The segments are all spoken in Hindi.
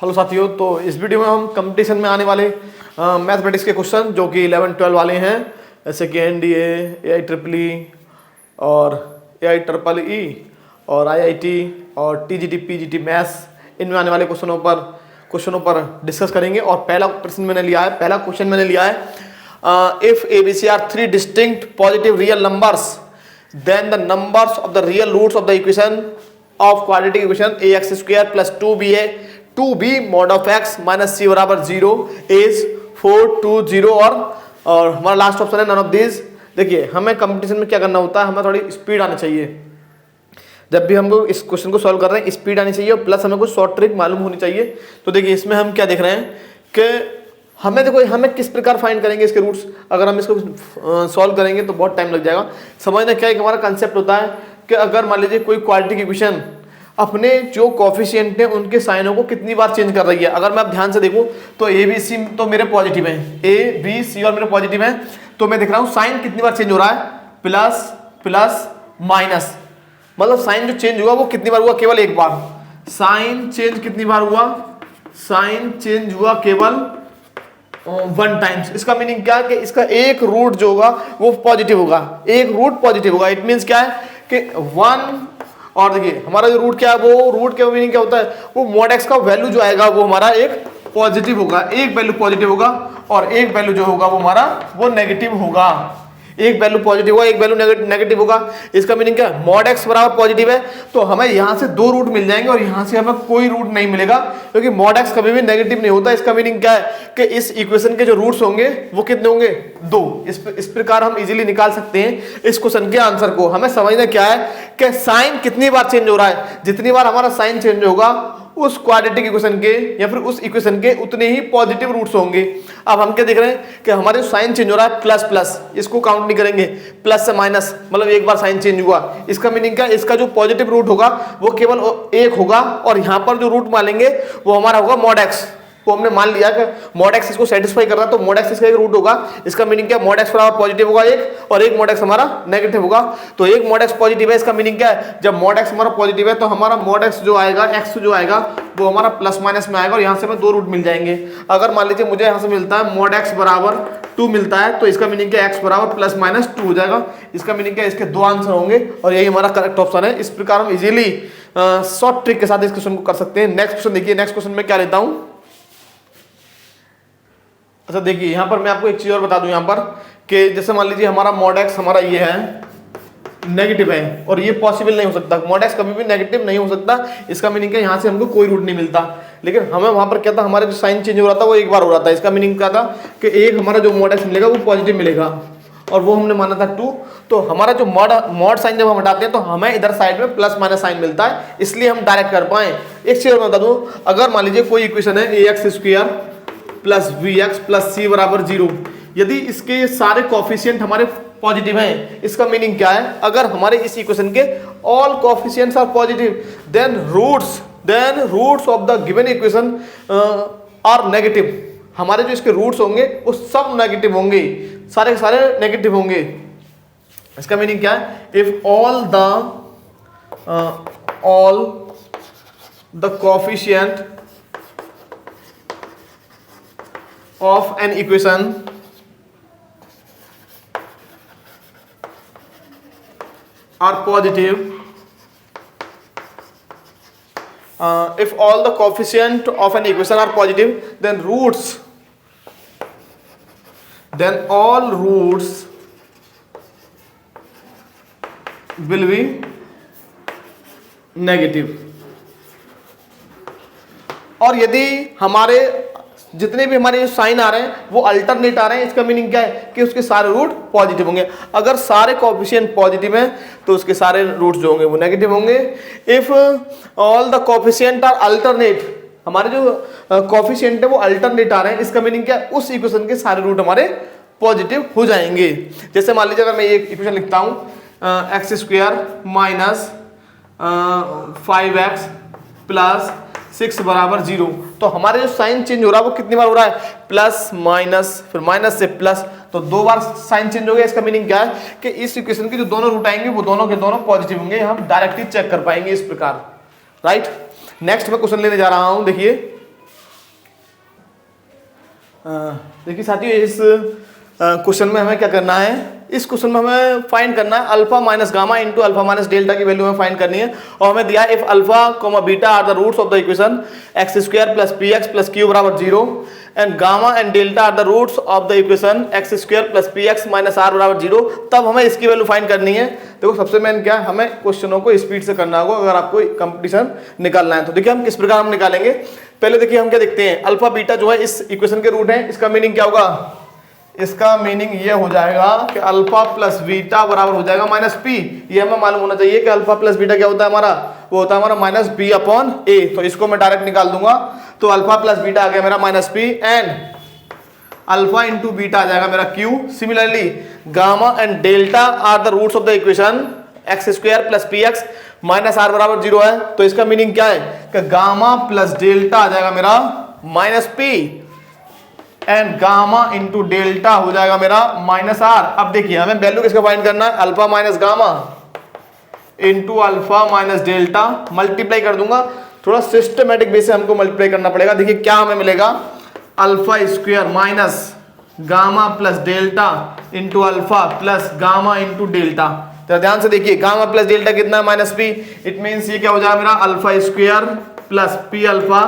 हेलो साथियों, तो इस वीडियो में हम कंपटीशन में आने वाले मैथमेटिक्स के क्वेश्चन जो कि 11-12 वाले हैं, जैसे कि एनडीए, एआईईई और एआईईई और आईआईटी और टीजीटी पीजीटी मैथ्स, इनमें आने वाले क्वेश्चनों पर डिस्कस करेंगे। और पहला क्वेश्चन मैंने लिया है if ABC are 3 distinct positive real numbers then the numbers of the real roots of the equation of quadratic equation ax² plus 2b mod of x minus c बराबर 0 इज 4 2 0 और हमारा लास्ट ऑप्शन है नन ऑफ दिस। देखिए, हमें कंपटीशन में क्या करना होता है, हमें थोड़ी स्पीड आनी चाहिए। जब भी हम लोग इस क्वेश्चन को सॉल्व कर रहे हैं स्पीड आनी चाहिए और प्लस हमें कुछ शॉर्ट ट्रिक मालूम होनी चाहिए। तो देखिए, इसमें हम क्या देख रहे हैं कि हमें किस प्रकार फाइंड करेंगे इसके रूट्स। अगर हम इसको सॉल्व करेंगे तो बहुत टाइम लग जाएगा। समझना क्या है कि हमारा कंसेप्ट होता है कि अगर मान लीजिए कोई क्वाड्रेटिक इक्वेशन अपने जो कोफिशिएंट हैं उनके साइनों को कितनी बार चेंज कर रही है। अगर मैं आप ध्यान से देखूं तो ए बी सी तो मेरे पॉजिटिव हैं, ए बी सी और मेरे पॉजिटिव हैं, तो मैं देख रहा हूं साइन कितनी बार चेंज हो रहा है, प्लस प्लस माइनस। मतलब साइन जो चेंज हुआ वो कितनी बार हुआ, केवल एक बार। साइन चेंज कितनी बार हुआ, साइन चेंज हुआ केवल 1 टाइम्स। इसका मीनिंग क्या है कि इसका एक रूट जो होगा वो पॉजिटिव होगा, एक रूट पॉजिटिव होगा। इट मीन्स क्या है कि 1। और देखिए हमारा जो रूट क्या है, वो रूट के मीनिंग क्या होता है, वो मॉड एक्स का वैल्यू जो आएगा वो हमारा एक पॉजिटिव होगा, एक वैल्यू पॉजिटिव होगा और एक वैल्यू जो होगा वो हमारा वो नेगेटिव होगा। एक वैल्यू पॉजिटिव होगा, एक वैल्यू नेगेटिव होगा। इसका मीनिंग क्या है, मॉड एक्स बराबर पॉजिटिव है तो हमें यहां से 2 रूट मिल जाएंगे और यहां से हमें कोई रूट नहीं मिलेगा क्योंकि मॉड एक्स कभी भी नेगेटिव नहीं होता। इसका मीनिंग क्या है कि इस इक्वेशन के जो रूट्स होंगे वो कितने होंगे, 2। इस प्रकार हम इजीली निकाल सकते हैं इस क्वेश्चन के आंसर को। हमें समझना क्या है कि साइन कितनी बार चेंज हो रहा है, जितनी बार हमारा साइन चेंज होगा उस क्वाड्रेटिक इक्वेशन के या फिर उस इक्वेशन के उतने ही पॉजिटिव रूट्स होंगे। अब हम क्या देख रहे हैं कि हमारे साइन चेंज हो रहा है प्लस प्लस, इसको काउंट नहीं करेंगे, प्लस से माइनस मतलब एक बार साइन चेंज हुआ। इसका मीनिंग क्या, इसका जो पॉजिटिव रूट होगा वो केवल एक होगा और यहां पर जो रूट मानेंगे वो हमारा होगा मॉड एक्स। तो हमने मान लिया कि मॉड एक्स इसको सेटिस्फाई कर रहा है तो मॉड एक्स इसका एक रूट होगा। इसका मीनिंग क्या, मॉड एक्स बराबर पॉजिटिव होगा एक और एक मॉड एक्स हमारा नेगेटिव होगा। तो एक मॉड एक्स पॉजिटिव है, इसका मीनिंग क्या है, जब मॉड एक्स हमारा पॉजिटिव है तो हमारा मॉड एक्स जो आएगा, एक्स जो आएगा वो हमारा प्लस माइनस में आएगा और यहां से हमें 2 रूट मिल जाएंगे। अगर मान लीजिए मुझे यहां से मिलता है मॉड एक्स बराबर 2 मिलता है तो इसका मीनिंग क्या, एक्स बराबर प्लस माइनस 2 हो जाएगा। इसका मीनिंग क्या, इसके 2 आंसर होंगे और यही हमारा करेक्ट ऑप्शन है। इस प्रकार हम इजीली शॉर्ट ट्रिक के साथ इस क्वेश्चन को कर सकते हैं। नेक्स्ट क्वेश्चन देखिए, नेक्स्ट क्वेश्चन में क्या लेता हूं। अच्छा देखिए, यहां पर मैं आपको एक चीज और बता दूं यहां पर कि जैसे मान लीजिए हमारा मॉड एक्स हमारा ये है नेगेटिव है और ये पॉसिबल नहीं हो सकता, मॉड एक्स कभी भी नेगेटिव नहीं हो सकता। इसका मीनिंग क्या, यहां से हमको कोई रूट नहीं मिलता। लेकिन हमें वहां पर क्या था, हमारा जो साइन चेंज हो रहा था वो एक बार हो रहा था। इसका मीनिंग क्या था कि एक हमारा जो मॉड एक्स मिलेगा वो पॉजिटिव मिलेगा और वो हमने माना था 2। तो हमारा जो मॉड साइन जब हम हटाते हैं तो हमें इधर साइड में प्लस माइनस साइन मिलता है, इसलिए हम डायरेक्ट कर पाए। एक चीज मैं बता दूं, अगर मान लीजिए कोई इक्वेशन है ax² plus bx plus c बराबर 0, यदि इसके सारे कोफिशिएंट हमारे पॉजिटिव हैं, इसका मीनिंग क्या है, अगर हमारे इस इक्वेशन के all coefficients are positive then roots of the given equation are negative. हमारे जो इसके रूट्स होंगे वो सब नेगेटिव होंगे, सारे के सारे नेगेटिव होंगे। इसका मीनिंग क्या है, if all the coefficient of an equation are positive, if all the coefficient of an equation are positive then all roots will be negative। और यदि हमारे जितने भी हमारे साइन आ रहे हैं वो अल्टरनेट आ रहे हैं, इसका मीनिंग क्या है कि उसके सारे रूट पॉजिटिव होंगे। अगर सारे कोफिशिएंट पॉजिटिव हैं तो उसके सारे रूट्स जो होंगे वो नेगेटिव होंगे। If all the coefficient are alternate, हमारे जो कोफिशिएंट है वो अल्टरनेट आ रहे हैं, इसका मीनिंग क्या है, उस इक्वेशन के सारे रूट हमारे पॉजिटिव हो जाएंगे। जैसे मान लीजिए अगर मैं एक इक्वेशन लिखता हूं x² माइनस 5x प्लस 6 बराबर 0, तो हमारे जो साइन चेंज हो रहा है वो कितनी बार हो रहा है, प्लस माइनस फिर माइनस से प्लस, तो 2 बार साइन चेंज हो गया। इसका मीनिंग क्या है कि इस इक्वेशन के जो दोनों रूट आएंगे वो दोनों के दोनों पॉजिटिव होंगे। हम डायरेक्टली चेक कर पाएंगे इस प्रकार, राइट। नेक्स्ट मैं क्वेश्चन लेने जा रहा हूं, देखिए देखिए साथियों, इस क्वेश्चन में हमें क्या करना है, इस क्वेश्चन में हमें फाइंड करना है alpha minus gamma into alpha minus delta की वैल्यू हमें फाइंड करनी है। और हमें दिया है if alpha comma beta are the roots of the equation x square plus P x plus q बराबर 0 and gamma and delta are the roots of the equation x square plus P x minus are बराबर 0, तब हमें इसकी वैल्यू फाइंड करनी है। देखो सबसे मेन क्या है, हमें क्वेश्चनों को स्पीड से करना होगा अगर आपको कंपटीशन निकालना है। तो देखिए हम किस प्रकार हम निकालेंगे। पहले देखिए हम क्या देखते हैं, अल्फा बीटा जो है इस इक्वेशन के रूट है, इसका मीनिंग क्या होगा, इसका मीनिंग ये हो जाएगा कि अल्फा प्लस बीटा बराबर हो जाएगा माइनस पी। ये हमें मालूम होना चाहिए कि अल्फा प्लस बीटा क्या होता है हमारा, वो होता है हमारा माइनस बी अपॉन ए। तो इसको मैं डायरेक्ट निकाल दूंगा, तो अल्फा प्लस बीटा आ गया मेरा minus P and alpha into beta आ जाएगा मेरा Q. Similarly gamma and delta are the roots of the equation x square plus P x minus are बराबर 0 है। तो इसका मीनिंग क्या है कि गामा प्लस डेल्टा आ जाएगा मेरा minus P and gamma into delta हो जाएगा मेरा माइनस आर। अब देखिए हमें वैल्यू किसका फाइंड करना है, alpha minus gamma into alpha minus delta, multiply कर दूंगा, थोड़ा सिस्टमेटिक बेस से हमको मल्टीप्लाई करना पड़ेगा। देखिए क्या हमें मिलेगा, alpha square minus gamma plus delta into alpha plus gamma into delta. तो ध्यान से देखिए गामा प्लस डेल्टा कितना है, माइनस पी। इट मीन्स ये क्या हो जाएगा मेरा alpha square plus P alpha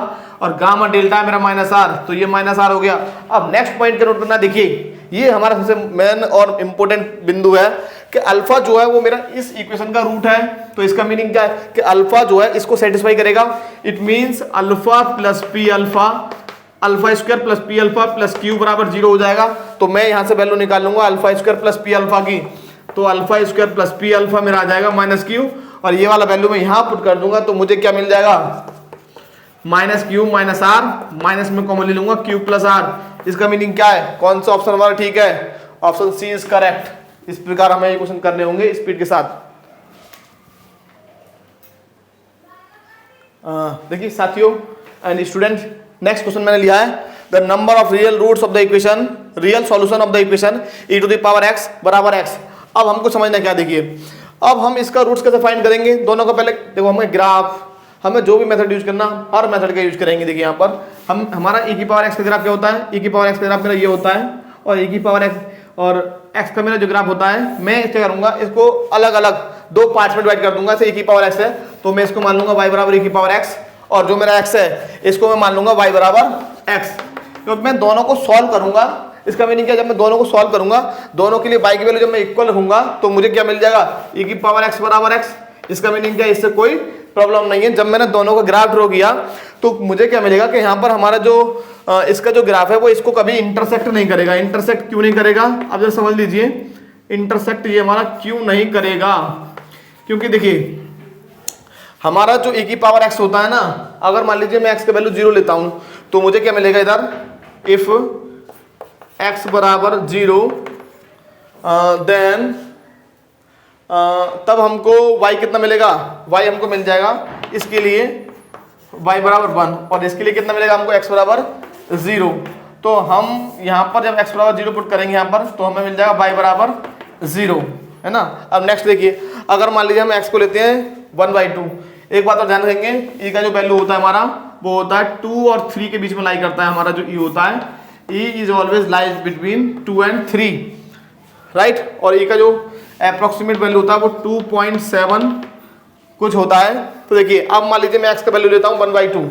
और गामा डेल्टा है मेरा माइनस आर, तो ये माइनस आर हो गया। अब नेक्स्ट पॉइंट का नोट करना, देखिए ये हमारा सबसे मेन और इंपॉर्टेंट बिंदु है कि अल्फा जो है वो मेरा इस इक्वेशन का रूट है। तो इसका मीनिंग क्या है कि अल्फा जो है इसको सेटिस्फाई करेगा। It means alpha plus P alpha, alpha square plus P alpha plus q बराबर 0 हो जाएगा। तो मैं यहां से वैल्यू निकाल लूंगा alpha square plus P alpha की, तो alpha square plus P alpha मेरा आ जाएगा माइनस क्यू, और ये वाला वैल्यू मैं यहां पुट कर दूंगा तो मुझे क्या मिल जाएगा, minus q minus r, minus में कॉमन ले लूंगा क्यू प्लस आर। इसका मीनिंग क्या है, कौन सा ऑप्शन हमारा ठीक है, ऑप्शन सी इज करेक्ट। इस प्रकार हमें ये क्वेश्चन करने होंगे स्पीड के साथ। देखिए साथियों एंड स्टूडेंट, नेक्स्ट क्वेश्चन मैंने लिया है the number of real roots of the equation, real solution of the equation e to the power x बराबर x। अब हमको समझना क्या, देखिए अब हम इसका रूट्स कैसे फाइंड करेंगे। दोनों का पहले देखो, हमें ग्राफ, हमें जो भी मेथड यूज करना हर मेथड का यूज करेंगे। देखिए यहाँ पर हम हमारा e की पावर x का ग्राफ क्या होता है, e की पावर x का ग्राफ मेरा ये होता है, और e की पावर x और x का मेरा जो ग्राफ होता है, मैं क्या करूंगा इसको अलग अलग दो पार्ट्स में डिवाइड कर दूंगा। जैसे e की पावर x है तो मैं इसको मान लूंगा y बराबर e की पावर x, और जो मेरा x है इसको मैं मान लूंगा y बराबर x। तो मैं दोनों को सॉल्व करूंगा। इसका मीनिंग क्या, जब मैं दोनों को सॉल्व करूंगा, दोनों के लिए y की वैल्यू जब मैं इक्वल रखूंगा तो मुझे क्या मिल जाएगा, e की पावर x बराबर x। इसका मीनिंग क्या, इससे कोई प्रॉब्लम नहीं है। जब मैंने दोनों का ग्राफ ड्रॉ किया तो मुझे क्या मिलेगा कि यहाँ पर हमारा जो इसका जो ग्राफ है वो इसको कभी इंटरसेक्ट नहीं करेगा। इंटरसेक्ट क्यों नहीं करेगा, अब जरा समझ लीजिए, इंटरसेक्ट ये हमारा क्यों नहीं करेगा, क्योंकि देखिए हमारा जो e की पावर x होता है ना, अगर मान लीजिए मैं x का वैल्यू 0 लेता हूं तो मुझे क्या मिलेगा इधर, इफ x बराबर 0 देन तब हमको y कितना मिलेगा, y हमको मिल जाएगा इसके लिए y बराबर 1, और इसके लिए कितना मिलेगा हमको x बराबर 0। तो हम यहाँ पर जब x बराबर 0 पुट करेंगे यहाँ पर तो हमें मिल जाएगा y बराबर 0, है ना। अब नेक्स्ट देखिए, अगर मान लीजिए हम x को लेते हैं 1/2, एक बात और ध्यान रखेंगे, e का जो वैल्यू होता है हमारा वो होता है 2 और 3 के बीच में लाई करता है। हमारा जो e होता है, e is always lies between 2 and 3, right. और e का जो अप्रोक्सीमेट वैल्यू होता है वो 2.7 कुछ होता है। तो देखिए अब मान लीजिए मैं x का वैल्यू लेता हूँ 1/2,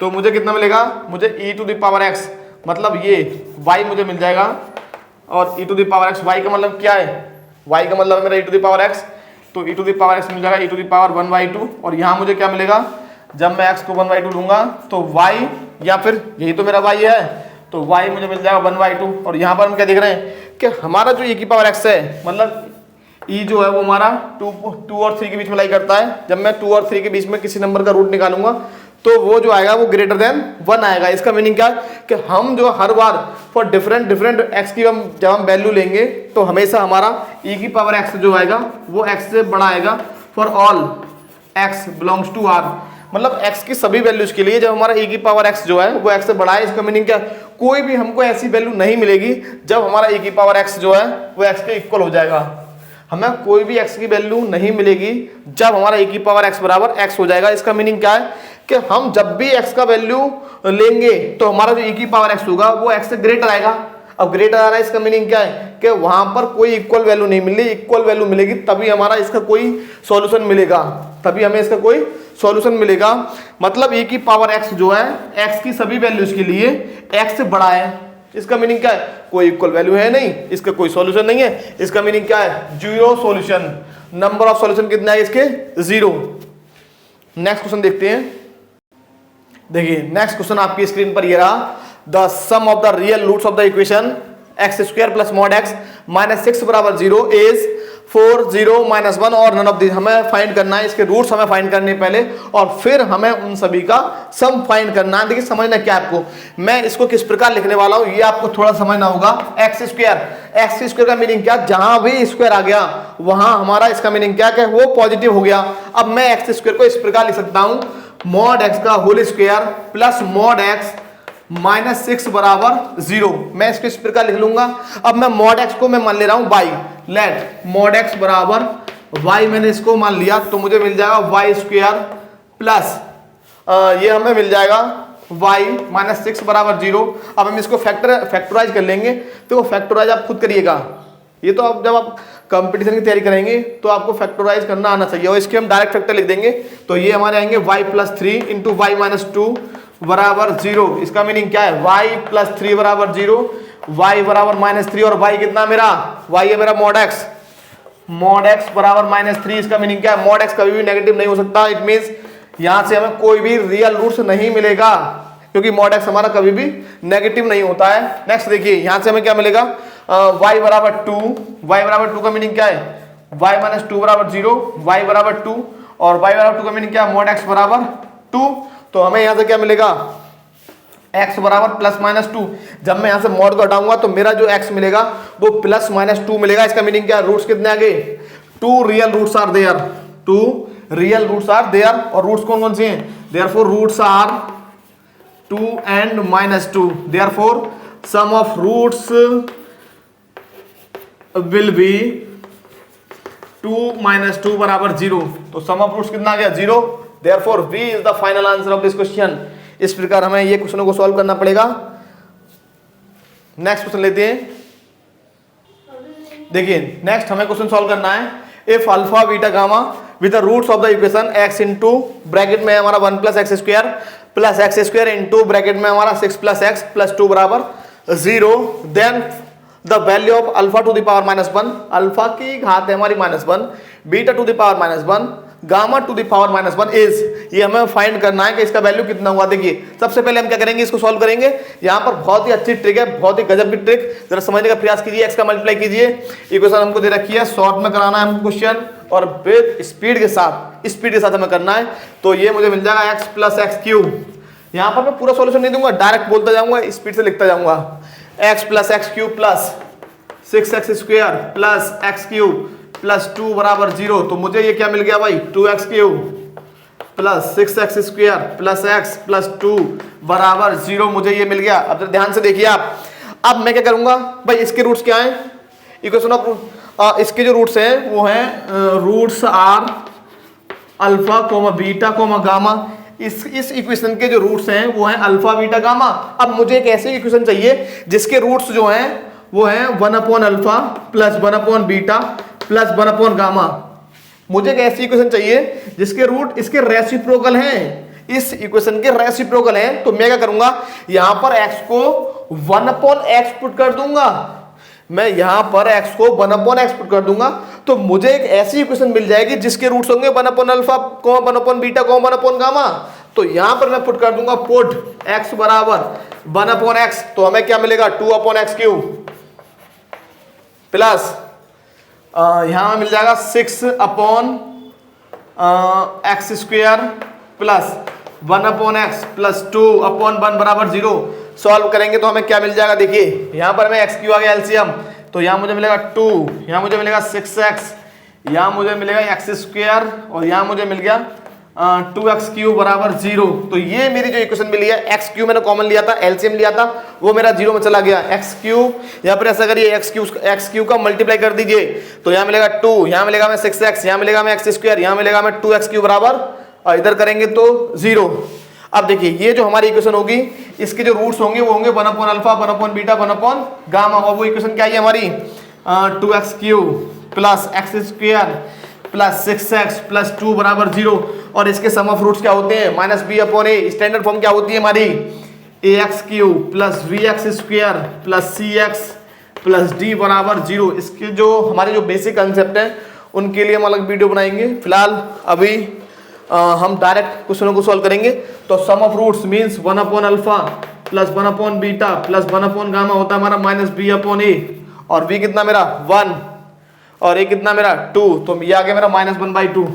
तो मुझे कितना मिलेगा, मुझे e to the power x, मतलब ये y मुझे मिल जाएगा, और e to the power x, y का मतलब क्या है, y का मतलब है मेरा e to the power x, तो e to the power x मिल जाएगा e टू द पावर 1/2। और यहाँ मुझे क्या मिलेगा, जब मैं x को 1/2 लूंगा तो y, या फिर यही तो मेरा y है, तो y मुझे मिल जाएगा 1/2। और यहाँ पर हम क्या देख रहे हैं कि हमारा जो e की पावर x है, मतलब e जो है वो हमारा 2 और 3 के बीच में लाई करता है। जब मैं 2 और 3 के बीच में किसी नंबर का रूट निकालूंगा तो वो जो आएगा वो ग्रेटर देन 1 आएगा। इसका मीनिंग क्या है कि हम जो हर बार फॉर डिफरेंट x की जब हम वैल्यू लेंगे तो हमेशा हमारा e की पावर x जो आएगा वो x से बड़ा आएगा for all x belongs to r, मतलब x की सभी वैल्यूज के लिए जब हमारा e की पावर x जो है वो x से बड़ा है। इसका मीनिंग क्या, कोई भी हमको ऐसी वैल्यू नहीं मिलेगी जब हमारा e की पावर x जो है वो x के इक्वल हो जाएगा। हमें कोई भी x की वैल्यू नहीं मिलेगी जब हमारा e की पावर x बराबर x हो जाएगा। इसका मीनिंग क्या है कि हम जब भी x का वैल्यू लेंगे तो हमारा जो e की पावर x होगा वो x से ग्रेटर आएगा। अब ग्रेटर आ रहा है, इसका मीनिंग क्या है कि वहां पर कोई इक्वल वैल्यू नहीं मिल रही, इक्वल वैल्यू मिलेगी तभी हमारा इसका कोई सॉल्यूशन मिलेगा, तभी हमें इसका कोई सॉल्यूशन मिलेगा। मतलब e की पावर x जो है x की सभी वैल्यूज के लिए x से बड़ा है। इसका मीनिंग क्या है, कोई इक्वल वैल्यू है नहीं, इसका कोई सॉल्यूशन नहीं है। इसका मीनिंग क्या है, zero solution. Number of solution कितना है इसके, 0। नेक्स्ट क्वेश्चन देखते हैं। देखिए नेक्स्ट क्वेश्चन आपकी स्क्रीन पर ये रहा, the sum of the real roots of the equation x square plus mod x minus 6 बराबर 0 इज 4 0 माइनस 1 और नन ऑफ दिस। हमें फाइंड करना है, इसके रूट्स हमें फाइंड करने पहले और फिर हमें उन सभी का सम फाइंड करना है। देखिए समझना क्या आपको, मैं इसको किस प्रकार लिखने वाला हूं ये आपको थोड़ा समझना होगा। एक्स स्क्वायर का मीनिंग क्या, जहां भी स्क्वायर आ गया वहां हमारा इसका मीनिंग क्या है, वो पॉजिटिव हो गया। अब मैं एक्स स्क्वायर को इस प्रकार लिख सकता हूं, मॉड एक्स का whole square plus mod x minus 6 बराबर 0। मैं इसको इस प्रकार लिख लूंगा। अब मैं मॉड एक्स को मैं मान ले रहा हूं वाई, लेट मॉड एक्स बराबर वाई, मैंने इसको मान लिया तो मुझे मिल जाएगा वाई स्क्वायर प्लस ये हमें मिल जाएगा वाई माइनस 6 बराबर 0। अब हम इसको फैक्टराइज कर लेंगे, तो फैक्टराइज आप खुद करिएगा। ये तो आप जब आप कंपटीशन की तैयारी करेंगे तो आपको फैक्टराइज करना आना चाहिए, और इसके हम डायरेक्ट फैक्टर लिख देंगे। तो ये हमारे आएंगे y plus 3 into y minus 2 बराबर 0। इसका मीनिंग क्या है, y प्लस 3 बराबर 0, y बराबर माइनस 3 और y कितना मेरा, y है मेरा मॉड x बराबर माइनस 3। इसका मीनिंग क्या है, मॉड x कभी भी नेगेटिव नहीं हो सकता। इट मींस यहां से हमें कोई भी रियल रूट्स नहीं मिलेगा, क्योंकि मॉड x हमारा कभी भी नेगेटिव नहीं होता है। नेक्स्ट देखिए यहां से हमें क्या मिलेगा, y बराबर 2 का मीनिंग क्या है, y माइनस 2 बराबर 0, y बराबर 2 और y बराबर 2 का मीनिंग क्या है, मॉड x बराबर 2। तो हमें यहां से क्या मिलेगा, x बराबर प्लस माइनस 2। जब मैं यहां से मॉड को हटाऊंगा तो मेरा जो x मिलेगा वो प्लस माइनस 2 मिलेगा। इसका मीनिंग क्या है, रूट्स कितने आ गए, 2 real roots are there, 2 real roots are there. और रूट्स कौन कौन से हैं, therefore roots are 2 and minus 2, therefore sum of roots will be 2 minus 2 बराबर 0। तो सम ऑफ रूट्स कितना आ गया, 0। Therefore, V is the final answer of this question। इस प्रकार हमें ये क्वेश्चनों को सॉल्व करना पड़ेगा। नेक्स्ट क्वेश्चन लेते हैं। देखिए नेक्स्ट हमें क्वेश्चन सॉल्व करना है, if alpha beta gamma with the roots of the equation x into bracket में हमारा 1 plus x square into bracket में हमारा 6 प्लस एक्स प्लस 2 बराबर 0, then the value of alpha to the power minus 1, alpha की घात है हमारी minus 1, beta to the power minus 1, gamma to the power minus 1 is, ये हमें फाइंड करना है कि इसका वैल्यू कितना हुआ। देखिए सबसे पहले हम क्या करेंगे, इसको सॉल्व करेंगे। यहाँ पर बहुत ही अच्छी ट्रिक है, बहुत ही गजब की ट्रिक, जरा समझने का प्रयास कीजिए। एक्स का मल्टीप्लाई कीजिए, इक्वेशन हमको दे रखी है, शॉर्ट में कराना है हमको क्वेश्चन और विद स्पीड के साथ हमें करना है। तो ये मुझे मिल जाएगा एक्स प्लस एक्स क्यूब। यहाँ पर मैं पूरा सॉल्यूशन नहीं दूंगा, डायरेक्ट बोलता जाऊंगा, स्पीड से लिखता जाऊंगा। X plus x cube plus 6x square plus x cube plus 2 बराबर 0। तो मुझे ये क्या मिल गया भाई, 2x cube plus 6x square plus x plus 2 बराबर 0, मुझे ये मिल गया। अब ध्यान से देखिए आप, अब मैं क्या करूंगा भाई, इसके रूट्स क्या हैं, इक्वेशन ऑफ इसके जो रूट्स हैं वो हैं roots are alpha comma beta comma gamma. इस इक्वेशन के जो रूट्स हैं वो हैं अल्फा बीटा गामा। अब मुझे एक ऐसी इक्वेशन चाहिए जिसके रूट्स जो हैं वो हैं 1 upon alpha plus 1 upon beta plus 1 upon gamma. मुझे एक ऐसी इक्वेशन चाहिए जिसके रूट इसके रेसिप्रोकल हैं, इस इक्वेशन के रेसिप्रोकल हैं। तो मैं क्या करूंगा, यहां पर x को 1 अपॉन x पुट कर दूंगा, मैं यहां पर x को 1 अपॉन x पुट कर दूंगा। तो मुझे एक ऐसी इक्वेशन मिल जाएगी जिसके रूट्स होंगे 1 upon alpha, 1 upon beta, 1 upon gamma. तो यहां पर मैं पुट कर दूंगा पुट x बराबर 1 अपॉन x। तो हमें क्या मिलेगा, 2 अपॉन एक्स क्यूब प्लस यहां मिल जाएगा 6 upon x square plus 1 upon x plus 2 upon 1 बराबर 0। सॉल्व करेंगे तो हमें क्या मिल जाएगा, देखिए यहां पर मैं एक्स क्यू आ गया एलसीएम, तो यहां मुझे मिलेगा 2, यहां मुझे मिलेगा 6x, यहां मुझे मिलेगा एक्स स्क्वायर और यहां मुझे मिल गया 2x क्यू बराबर 0। तो ये मेरी जो इक्वेशन मिली है, एक्स क्यू मैंने कॉमन लिया था, एलसीएम लिया था, वो मेरा 0 में चला गया। एक्स क्यू यहाँ पर ऐसा करिए, एक्स क्यू का मल्टीप्लाई कर दीजिए, तो यहाँ मिलेगा 2, यहाँ मिलेगा मैं 6x, यहाँ मिलेगा मैं एक्स स्क्वायर, यहाँ मिलेगा मैं 2x क्यू बराबर, इधर करेंगे तो 0। अब देखिए ये जो हमारी इक्वेशन होगी, इसके जो रूट्स होंगे वो होंगे 1 upon alpha, 1 upon beta, 1 upon gamma. और वो इक्वेशन क्या है हमारी 2x³ plus x square plus 6x plus 2 बराबर 0। और इसके सम ऑफ रूट्स क्या होते हैं, माइनस बी अपॉन ए। स्टैंडर्ड फॉर्म क्या होती है हमारी, ax³ plus vx square plus cx plus d बराबर 0। इसके जो हमारे जो बेसिक कंसेप्ट हैं उनके लिए हम अलग वीडियो बनाएंगे। फिलहाल अभी हम डायरेक्ट क्वेश्चनों को सॉल्व करेंगे। तो sum of roots means 1 upon alpha plus 1 upon beta plus 1 upon gamma होता है हमारा माइनस बी अपॉन ए। और v कितना मेरा 1 और a कितना मेरा 2, तो ये आ गया मेरा -1/2।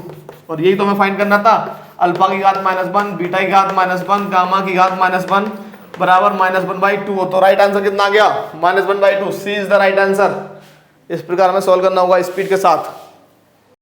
और यही तो हमें फाइंड करना था, अल्फा की घात -1, बीटा की घात -1, गामा की घात -1 बराबर -1/2। तो राइट आंसर कितना आ गया, -1/2। सी इज द राइट आंसर। इस प्रकार हमें सॉल्व करना होगा स्पीड के साथ।